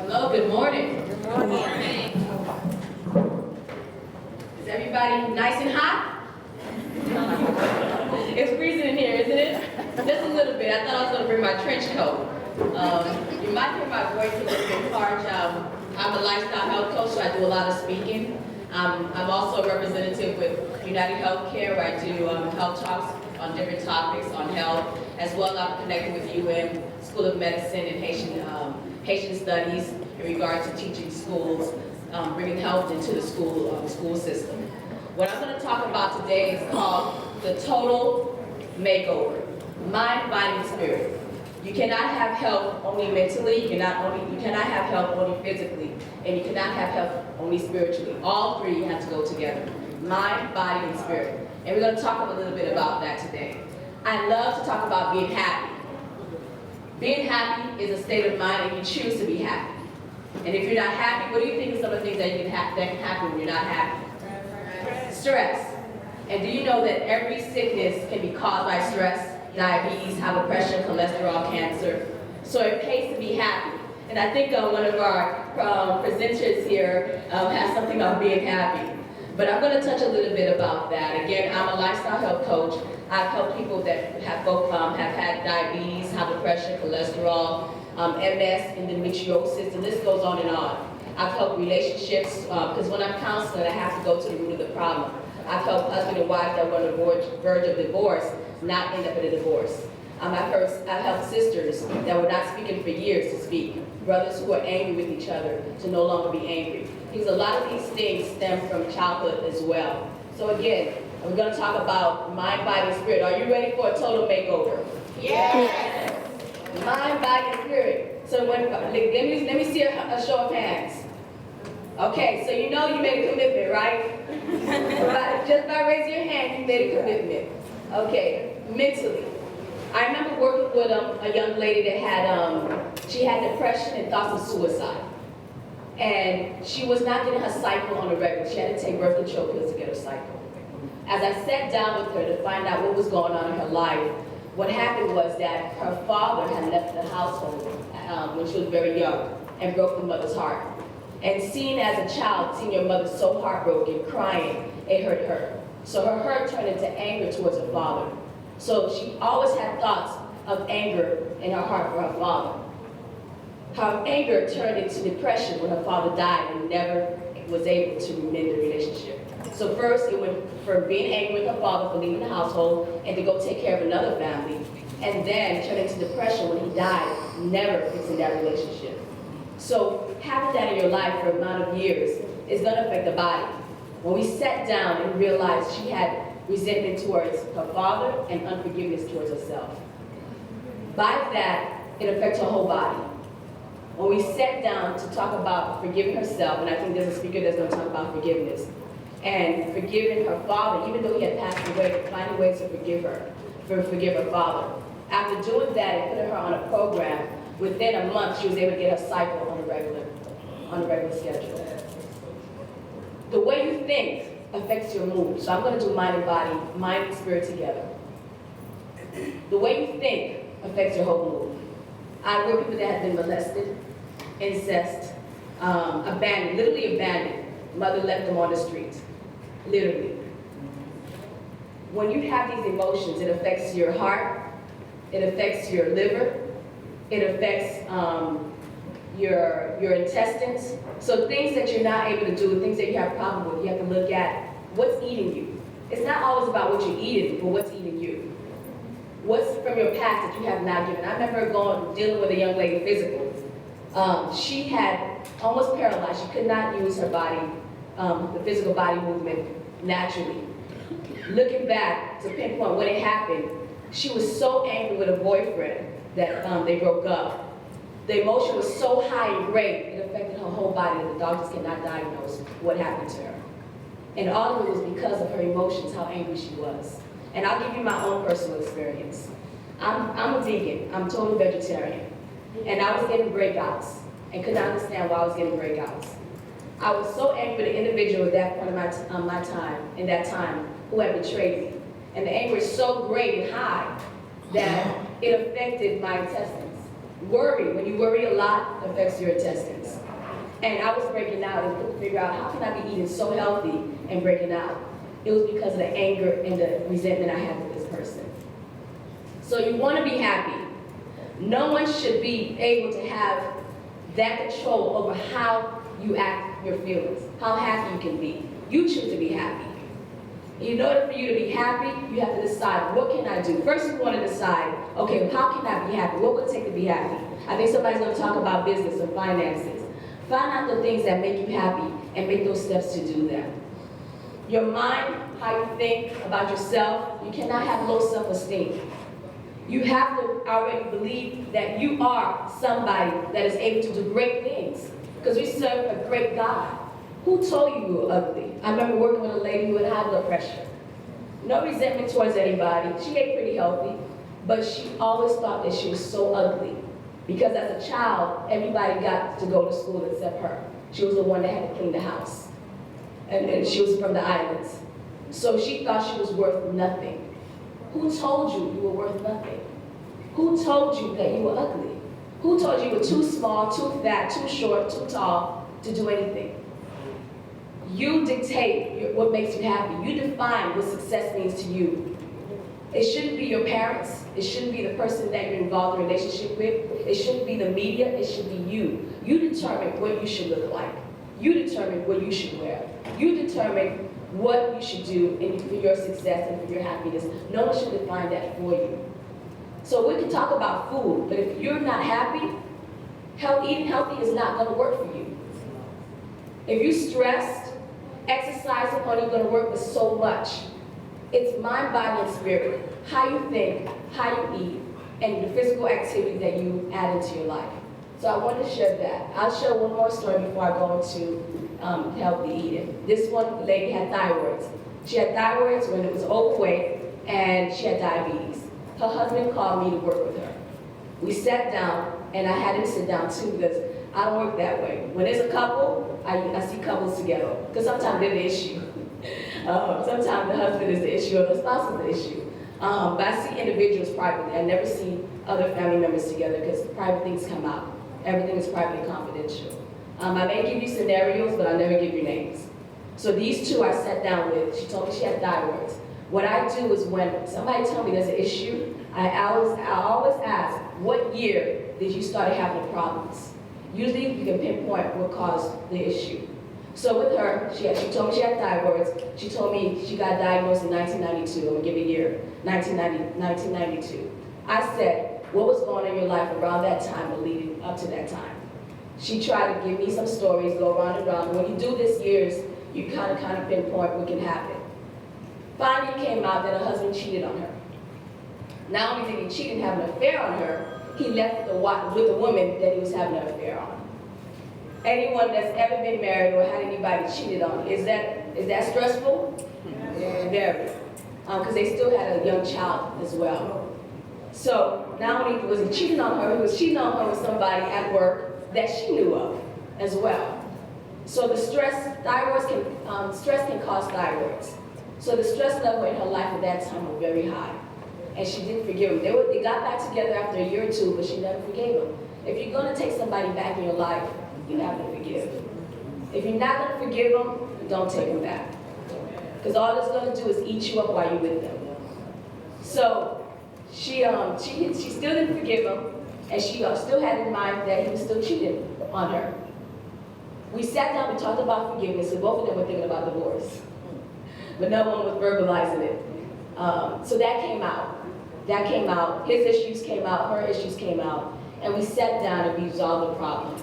Hello, good morning. Good morning. Is everybody nice and hot? It's freezing in here, isn't it? Just a little bit. I thought I was going to bring my trench coat. You might hear my voice a little bit harsh. I'm a lifestyle health coach, so I do a lot of speaking. I'm also a representative with United Healthcare, where I do health talks on different topics on health, as well as I'm connected with UM School of Medicine and Haitian Studies in regard to teaching schools, bringing health into the school system. What I'm going to talk about today is called the total makeover, mind, body, and spirit. You cannot have health only mentally, you cannot have health only physically, and you cannot have health only spiritually. All three have to go together, mind, body, and spirit. And we're going to talk a little bit about that today. I love to talk about being happy. Being happy is a state of mind, and you choose to be happy. And if you're not happy, what do you think are some of the things that can happen when you're not happy? Stress. And do you know that every sickness can be caused by stress? Diabetes, high blood pressure, cholesterol, cancer. So it pays to be happy. And I think one of our presenters here has something about being happy. But I'm going to touch a little bit about that. Again, I'm a lifestyle health coach. I've helped people that have both have had diabetes, high blood pressure, cholesterol, MS, endometriosis, the list goes on and on. I've helped relationships, because when I'm counseling, I have to go to the root of the problem. I've helped husband and wife that were on the verge of divorce not end up in a divorce. I've helped sisters that were not speaking for years to speak. Brothers who are angry with each other to no longer be angry. Because a lot of these things stem from childhood as well. So again, we're going to talk about mind, body, and spirit. Are you ready for a total makeover? Yes. Mind, body, and spirit. So let me see a show of hands. Okay, so you know you made a commitment, right? Just by raising your hand, you made a commitment. Okay, mentally. I remember working with a young lady that had she had depression and thoughts of suicide. And she was not getting her cycle on a regular. She had to take birth control pills to get her cycle. As I sat down with her to find out what was going on in her life, what happened was that her father had left the household when she was very young and broke the mother's heart. And seeing as a child, seeing your mother so heartbroken, crying, it hurt her. So her hurt turned into anger towards her father. So she always had thoughts of anger in her heart for her father. Her anger turned into depression when her father died and never was able to mend the relationship. So first it went from being angry with her father for leaving the household and to go take care of another family, and then turned into depression when he died, never fixing that relationship. So having that in your life for an amount of years is going to affect the body. When we sat down and realized she had resentment towards her father and unforgiveness towards herself. By that, it affects her whole body. When we sat down to talk about forgiving herself, and I think there's a speaker that's going to talk about forgiveness, and forgiving her father, even though he had passed away, finding ways to forgive her father. After doing that and putting her on a program, within a month she was able to get her cycle on a regular schedule. The way you think affects your mood. So I'm going to do mind and body, mind and spirit together. The way you think affects your whole mood. I work with people that have been molested, incest, abandoned, literally abandoned. Mother left them on the street, literally. When you have these emotions, it affects your heart, it affects your liver, it affects your intestines. So things that you're not able to do, things that you have a problem with, you have to look at what's eating you. It's not always about what you're eating, but what's eating you. What's from your past that you have not given. I remember dealing with a young lady physically. She had almost paralyzed. She could not use her body, the physical body movement naturally. Looking back to pinpoint when it happened, she was so angry with her boyfriend that they broke up. The emotion was so high and great, it affected her whole body that the doctors cannot diagnose what happened to her. And all of it was because of her emotions, how angry she was. And I'll give you my own personal experience. I'm a vegan, I'm totally vegetarian. And I was getting breakouts and could not understand why I was getting breakouts. I was so angry with an individual at that point in that time, who had betrayed me. And the anger was so great and high that it affected my intestines. Worry, when you worry a lot, affects your intestines. And I was breaking out and couldn't figure out how can I be eating so healthy and breaking out. It was because of the anger and the resentment I had with this person. So you want to be happy. No one should be able to have that control over how you act your feelings, how happy you can be. You choose to be happy. In order for you to be happy, you have to decide, what can I do? First, you want to decide, okay, how can I be happy? What would it take to be happy? I think somebody's going to talk about business or finances. Find out the things that make you happy and make those steps to do that. Your mind, how you think about yourself, you cannot have low self-esteem. You have to already believe that you are somebody that is able to do great things, because we serve a great God. Who told you you were ugly? I remember working with a lady who had high blood pressure. No resentment towards anybody. She ate pretty healthy, but she always thought that she was so ugly. Because as a child, everybody got to go to school except her. She was the one that had to clean the house. And she was from the islands. So she thought she was worth nothing. Who told you you were worth nothing? Who told you that you were ugly? Who told you you were too small, too fat, too short, too tall to do anything? You dictate what makes you happy. You define what success means to you. It shouldn't be your parents. It shouldn't be the person that you're involved in a relationship with. It shouldn't be the media. It should be you. You determine what you should look like. You determine what you should wear. You determine what you should do for your success and for your happiness. No one should define that for you. So we can talk about food, but if you're not happy, eating healthy is not going to work for you. If you're stressed, exercise is only going to work for so much. It's mind, body, and spirit. How you think, how you eat, and the physical activity that you add into your life. So I want to share that. I'll share one more story before I go into healthy eating. This one lady had thyroids. She had thyroids when it was overweight, and she had diabetes. Her husband called me to work with her. We sat down, and I had him sit down too, because I don't work that way. When there's a couple, I see couples together, because sometimes they're the issue. Sometimes the husband is the issue, or the spouse is the issue. But I see individuals privately. I never see other family members together, because private things come out. Everything is private and confidential. I may give you scenarios, but I'll never give you names. So these two I sat down with. She told me she had thyroids. What I do is when somebody tells me there's an issue, I always ask, what year did you start having problems? Usually you can pinpoint what caused the issue. So with her, she told me she had thyroids. She told me she got diagnosed in 1992. I'm gonna give a year, 1992. I said, what was going on in your life around that time or leading up to that time? She tried to give me some stories, go around and around. When you do this years, you kind of pinpoint what can happen. Finally, it came out that her husband cheated on her. Not only did he cheat and have an affair on her, he left with the woman that he was having an affair on. Anyone that's ever been married or had anybody cheated on, is that stressful? Yeah. Very. Because they still had a young child as well. So not only was he cheating on her, he was cheating on her with somebody at work that she knew of as well. So the stress can cause thyroids. So the stress level in her life at that time was very high. And she didn't forgive him. They got back together after a year or two, but she never forgave him. If you're going to take somebody back in your life, you have to forgive. If you're not going to forgive them, don't take them back. Because all it's going to do is eat you up while you're with them. So she still didn't forgive him, and she still had in mind that he was still cheating on her. We sat down, we talked about forgiveness, and both of them were thinking about divorce. But no one was verbalizing it. So that came out. His issues came out, her issues came out, and we sat down and we resolved the problem.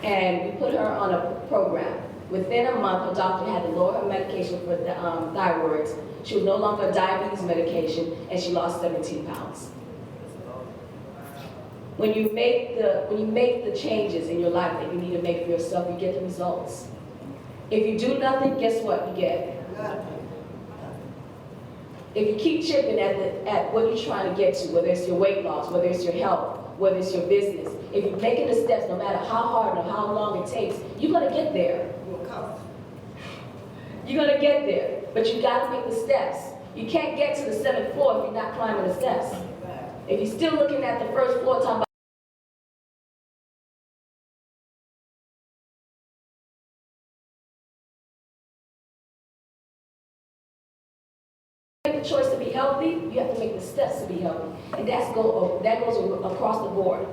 And we put her on a program. Within a month, her doctor had to lower her medication for the thyroids. She was no longer on diabetes medication, and she lost 17 pounds. When you make the changes in your life that you need to make for yourself, you get the results. If you do nothing, guess what you get? If you keep chipping at what you're trying to get to, whether it's your weight loss, whether it's your health, whether it's your business, if you're making the steps, no matter how hard or how long it takes, you're going to get there. You're going to get there, but you got to make the steps. You can't get to the 7th floor if you're not climbing the steps. If you're still looking at the first floor talking about make the choice to be healthy, you have to make the steps to be healthy. And that goes across the board.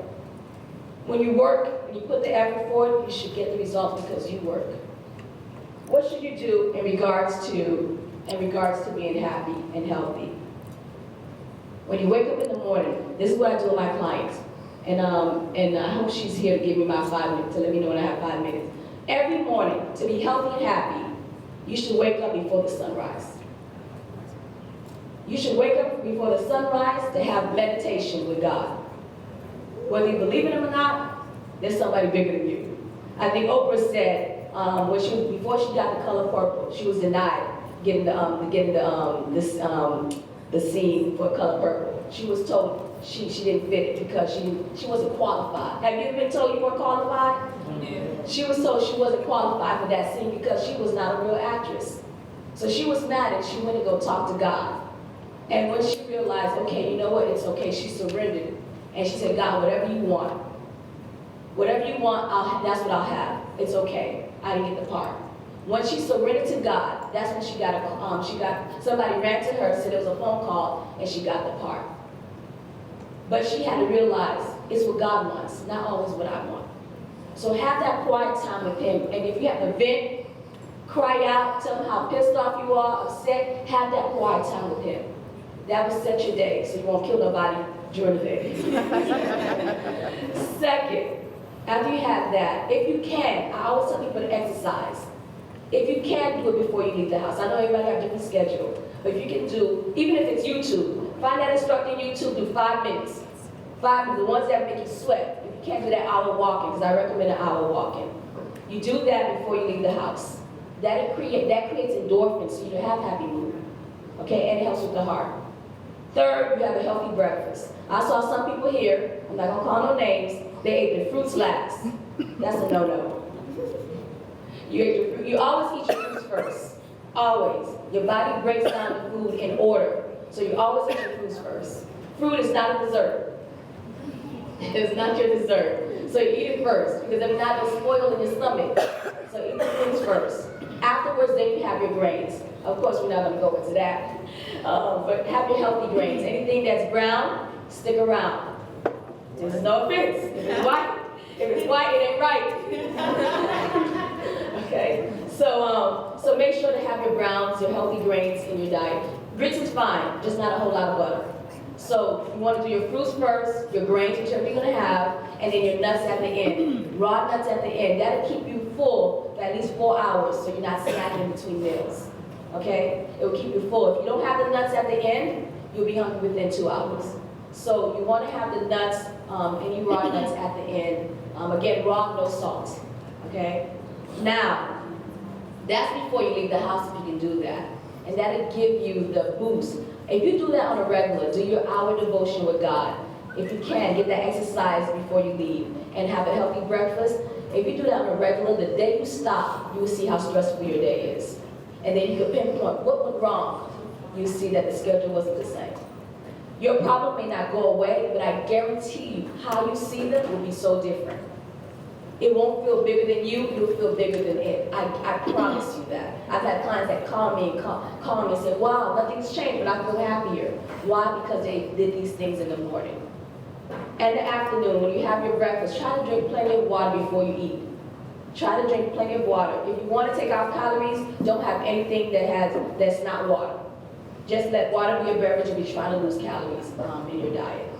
When you work, when you put the effort forward, you should get the results because you work. What should you do in regards to being happy and healthy? When you wake up in the morning, this is what I do with my clients. And I hope she's here to give me my 5 minutes, to let me know when I have 5 minutes. Every morning, to be healthy and happy, you should wake up before the sunrise. You should wake up before the sunrise to have meditation with God. Whether you believe in Him or not, there's somebody bigger than you. I think Oprah said before she got the color purple, she was denied getting the scene for color purple. She was told she didn't fit it because she wasn't qualified. Have you ever been told you weren't qualified? Yeah. She was told she wasn't qualified for that scene because she was not a real actress. So she was mad and she went to go talk to God. And when she realized, okay, you know what, it's okay, she surrendered. And she said, God, whatever you want, that's what I'll have. It's okay. I didn't get the part. When she surrendered to God, that's when she got somebody ran to her, said there was a phone call, and she got the part. But she had to realize it's what God wants, not always what I want. So have that quiet time with Him. And if you have to vent, cry out, tell Him how pissed off you are, upset, have that quiet time with Him. That will set your day so you won't kill nobody during the day. Second, after you have that, if you can, I always tell people to exercise. If you can, do it before you leave the house. I know everybody has a different schedule, but if you can do, even if it's YouTube, find that instructor on YouTube, do 5 minutes. 5 minutes, the ones that make you sweat. If you can't do that hour walking, because I recommend an hour walking. You do that before you leave the house. That creates endorphins, so you have happy mood. Okay, and it helps with the heart. Third, you have a healthy breakfast. I saw some people here, I'm not gonna call no names, they ate their fruits last. That's a no-no. You always eat your fruits first. Always. Your body breaks down the food in order. So you always eat your fruits first. Fruit is not a dessert. It's not your dessert. So you eat it first, because if not, it'll spoil in your stomach. So eat the fruits first. Afterwards, then you have your grains. Of course, we're not going to go into that. But have your healthy grains. Anything that's brown, stick around. There's no offense. If it's white, it ain't right. Okay? So make sure to have your browns, your healthy grains in your diet. Grits is fine, just not a whole lot of butter. So you want to do your fruits first, your grains, whichever you're going to have, and then your nuts at the end. Raw nuts at the end. That'll keep you full for at least 4 hours so you're not snacking in between meals. Okay? It will keep you full. If you don't have the nuts at the end, you'll be hungry within 2 hours. So you want to have the nuts, any raw nuts at the end. Again, raw, no salt. Okay? Now, that's before you leave the house if you can do that. And that'll give you the boost. If you do that on a regular, do your hour devotion with God. If you can, get that exercise before you leave and have a healthy breakfast. If you do that on a regular, the day you stop, you will see how stressful your day is. And then you can pinpoint what went wrong. You see that the schedule wasn't the same. Your problem may not go away, but I guarantee you how you see them will be so different. It won't feel bigger than you, you'll feel bigger than it. I promise you that. I've had clients that call me and say, wow, nothing's changed, but I feel happier. Why? Because they did these things in the morning. And the afternoon, when you have your breakfast, try to drink plenty of water before you eat. Try to drink plenty of water. If you want to take out calories, don't have anything that's not water. Just let water be your beverage if you're trying to lose calories in your diet.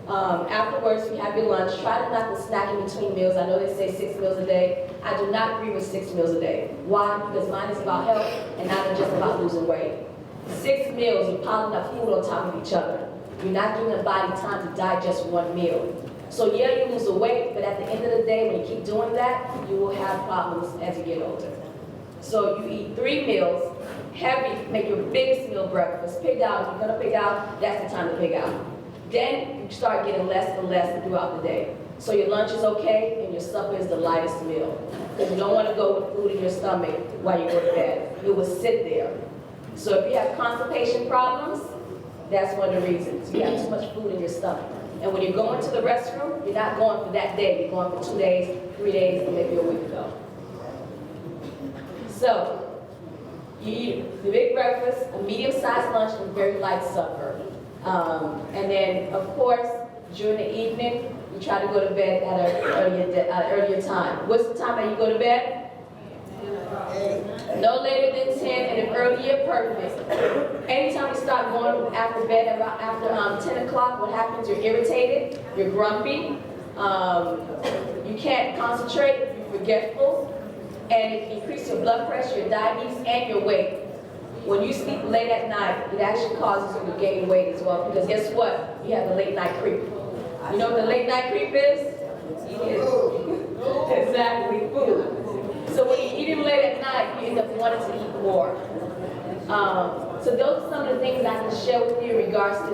Afterwards, you have your lunch. Try to not to snack in between meals. I know they say 6 meals a day. I do not agree with 6 meals a day. Why? Because mine is about health and not just about losing weight. 6 meals, you're piling up food on top of each other. You're not giving the body time to digest one meal. So yeah, you lose the weight, but at the end of the day, when you keep doing that, you will have problems as you get older. So you eat 3 meals, heavy, make your biggest meal breakfast. Pig out. If you're going to pig out, that's the time to pig out. Then you start getting less and less throughout the day. So your lunch is okay, and your supper is the lightest meal. Because you don't want to go with food in your stomach while you go to bed. It will sit there. So if you have constipation problems, that's one of the reasons. You have too much food in your stomach. And when you're going to the restroom, you're not going for that day. You're going for 2 days, 3 days, or maybe a week ago. So You eat the big breakfast, a medium-sized lunch, and a very light supper. And then, of course, during the evening, you try to go to bed at an earlier time. What's the time that you go to bed? No later than 10, and if earlier, perfect. Anytime you start going after bed, after 10 o'clock, what happens? You're irritated, you're grumpy, you can't concentrate, you're forgetful, and it increases your blood pressure, your diabetes, and your weight. When you sleep late at night, it actually causes you to gain weight as well, because guess what? You have the late night creep. You know what the late night creep is? Exactly, food. So when you're eating late at night, you end up wanting to eat more. So those are some of the things I can share with you in regards to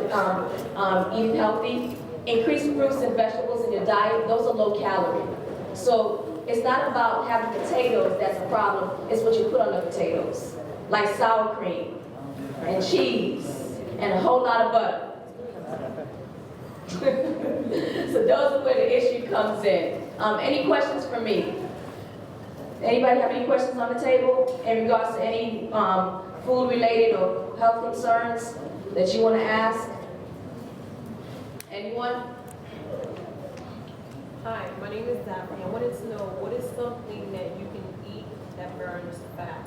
eating healthy. Increase fruits and vegetables in your diet. Those are low calorie. So it's not about having potatoes that's a problem. It's what you put on the potatoes, like sour cream and cheese and a whole lot of butter. So those are where the issue comes in. Any questions for me? Anybody have any questions on the table in regards to any food-related or health concerns that you want to ask? Anyone? Hi, my name is Daphne. I wanted to know, what is something that you can eat that burns fat?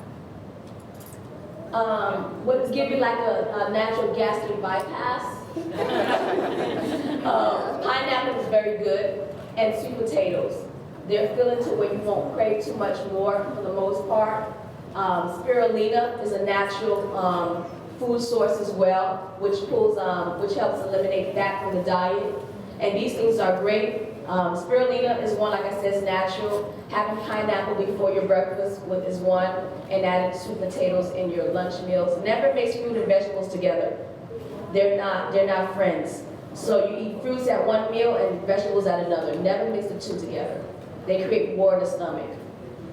Would give you like a natural gastric bypass. Pineapple is very good, and sweet potatoes. They're filling to where you won't crave too much more for the most part. Spirulina is a natural food source as well, which helps eliminate fat from the diet. And these things are great. Spirulina is one, like I said, is natural. Having pineapple before your breakfast is one, and adding sweet potatoes in your lunch meals. Never mix fruit and vegetables together. They're not friends. So you eat fruits at one meal and vegetables at another. Never mix the two together. They create war in the stomach.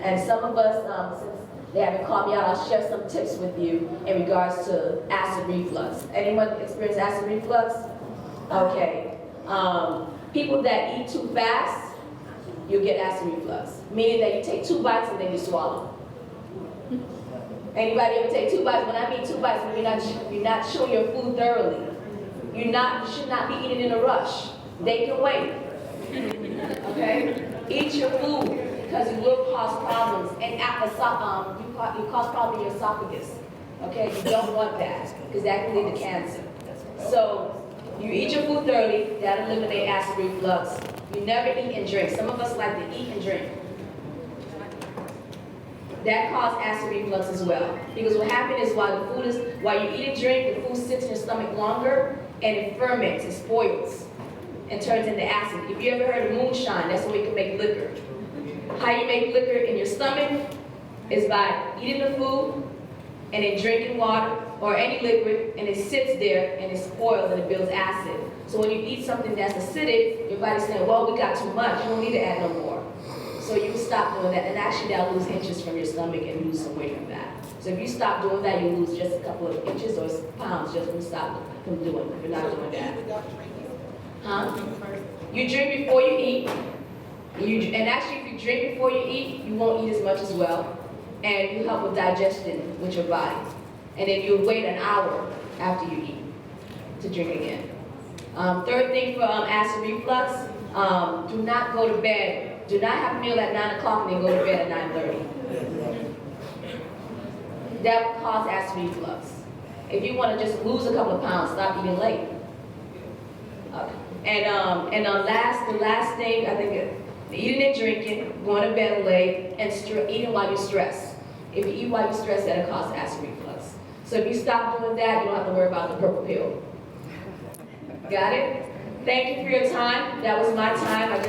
And some of us, since they haven't called me out, I'll share some tips with you in regards to acid reflux. Anyone experience acid reflux? Okay. People that eat too fast, you'll get acid reflux. Meaning that you take 2 bites and then you swallow. Anybody ever take 2 bites? When I mean 2 bites, you're not chewing your food thoroughly. You should not be eating in a rush. They can wait. Okay? Eat your food, because it will cause problems. And you cause problems in your esophagus. Okay? You don't want that, because that can lead to cancer. So you eat your food thoroughly. That eliminates acid reflux. You never eat and drink. Some of us like to eat and drink. That causes acid reflux as well. Because what happens is while you eat and drink, the food sits in your stomach longer and it ferments, it spoils, and turns into acid. If you ever heard of moonshine, that's what we can make liquor. How you make liquor in your stomach is by eating the food and then drinking water or any liquid, and it sits there and it spoils and it builds acid. So when you eat something that's acidic, your body's saying, well, we got too much, you don't need to add no more. So you stop doing that, and actually that'll lose inches from your stomach and lose some weight from that. So if you stop doing that, you lose just a couple of inches or pounds just from doing it. You're not doing that. Huh? You drink before you eat. And actually, if you drink before you eat, you won't eat as much as well. And you help with digestion with your body. And then you'll wait an hour after you eat to drink again. Third thing for acid reflux, do not go to bed. Do not have a meal at 9 o'clock and then go to bed at 9:30. That will cause acid reflux. If you want to just lose a couple of pounds, stop eating late. And the last thing, I think, eating and drinking, going to bed late, and eating while you're stressed. If you eat while you're stressed, that'll cause acid reflux. So if you stop doing that, you don't have to worry about the purple pill. Got it? Thank you for your time. That was my time.